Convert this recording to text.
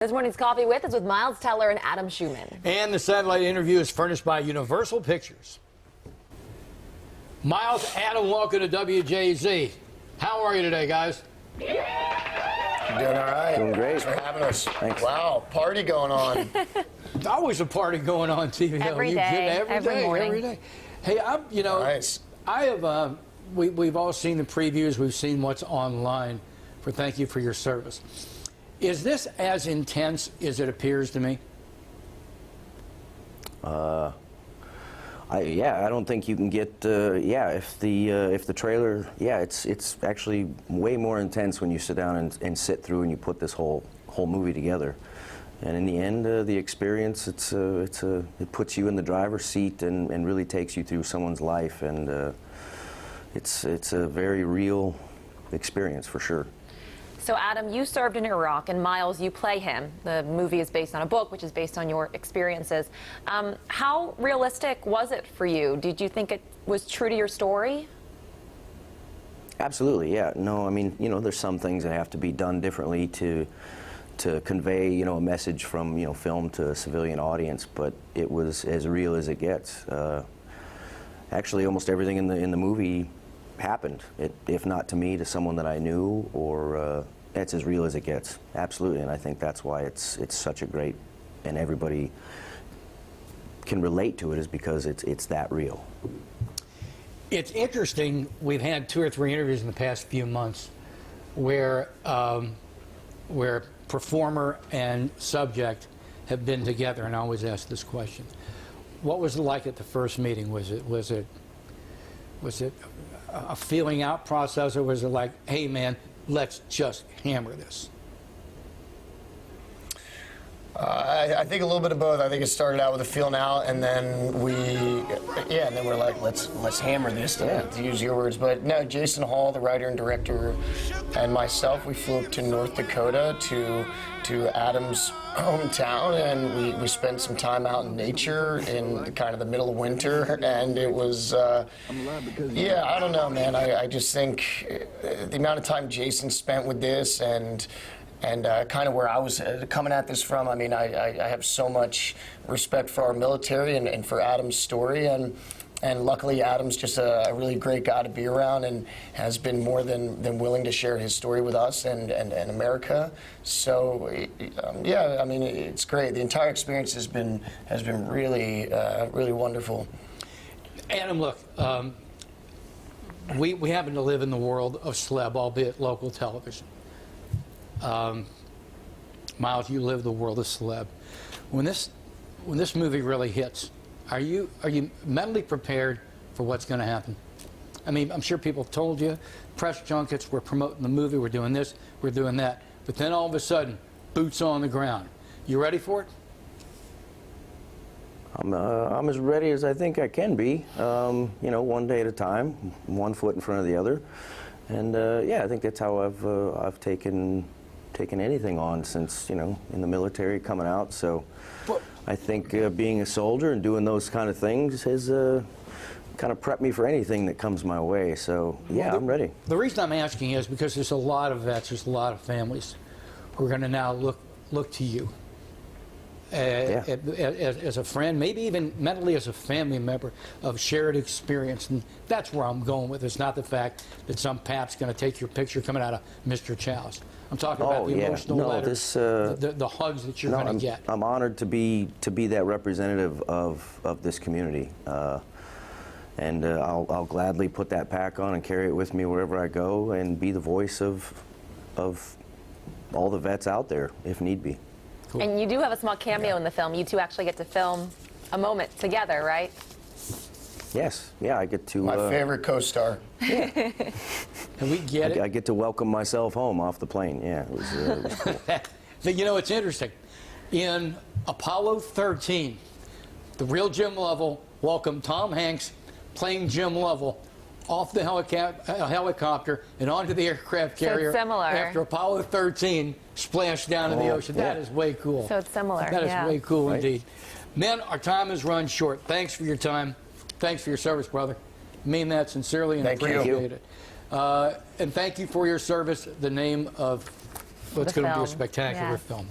This morning's Coffee With is with Miles Teller and Adam Schumann. And the satellite interview is furnished by Universal Pictures. Miles, Adam, welcome to WJZ. How are you today, guys? Doing all right. Doing great. Thanks for having us. Thanks. Wow, party going on. There's always a party going on TV. Every day, every morning. Every day. Hey, Nice. I have. We've all seen the previews. We've seen what's online. Thank you for your service. Is this as intense as it appears to me? Yeah, I don't think you can get. If the trailer, it's actually way more intense when you sit down and sit through and you put this whole movie together. And in the end, the experience, it puts you in the driver's seat and really takes you through someone's life, and it's a very real experience for sure. So, Adam, you served in Iraq, and Miles, you play him. The movie is based on a book, which is based on your experiences. How realistic was it for you? Did you think it was true to your story? Absolutely, yeah. No, I mean, there's some things that have to be done differently to convey, a message from, film to a civilian audience, but it was as real as it gets. Actually, almost everything in the movie happened, if not to me, to someone that I knew, or it's as real as it gets. Absolutely, and I think that's why it's such a great, and everybody can relate to it, is because it's that real. It's interesting. We've had 2 or 3 interviews in the past few months where performer and subject have been together, and I always ask this question: what was it like at the first meeting? Was it a feeling out process, or was it like, hey man, let's just hammer this? I think a little bit of both. I think it started out with a feeling out, and then we're like, let's hammer this, to use your words. But no, Jason Hall, the writer and director, and myself, we flew up to North Dakota to Adam's hometown, and we spent some time out in nature in kind of the middle of winter, and it was, I don't know, man. I just think the amount of time Jason spent with this, and kind of where I was coming at this from. I mean, I have so much respect for our military and for Adam's story, and luckily Adam's just a really great guy to be around, and has been more than willing to share his story with us and America. So I mean, it's great. The entire experience has been really really wonderful. Adam, look, we happen to live in the world of celeb, albeit local television. Miles, you live the world of celeb. When this movie really hits, are you mentally prepared for what's going to happen? I mean, I'm sure people told you, press junkets, we're promoting the movie, we're doing this, we're doing that, but then all of a sudden, boots on the ground. You ready for it? I'm as ready as I think I can be. One day at a time, one foot in front of the other, and I think that's how I've taken anything on since, in the military, coming out. So I think being a soldier and doing those kind of things has kind of prepped me for anything that comes my way. So yeah, I'm ready. The reason I'm asking is because there's a lot of vets, there's a lot of families who are going to now look to you as a friend, maybe even mentally as a family member of shared experience, and that's where I'm going with. It's not the fact that some pap's going to take your picture coming out of Mr. Chow's. I'm talking about the emotional letters, the hugs that you're going to get. I'm honored to be that representative of this community, and I'll gladly put that pack on and carry it with me wherever I go, and be the voice of all the vets out there if need be. Cool. And you do have a small cameo in the film. You two actually get to film a moment together, right? Yes, yeah, I get to... My favorite co-star. Can we get it? I get to welcome myself home off the plane. Yeah, it was cool. It's interesting. In Apollo 13, the real Jim Lovell welcomed Tom Hanks playing Jim Lovell off the helicopter and onto the aircraft carrier. So it's similar. After Apollo 13 splashed down in the ocean. Yeah. That is way cool. So it's similar. That is way cool indeed. Men, our time has run short. Thanks for your time. Thanks for your service, brother. I mean that sincerely and appreciate it. And thank you for your service. The name of what's going to be a spectacular film.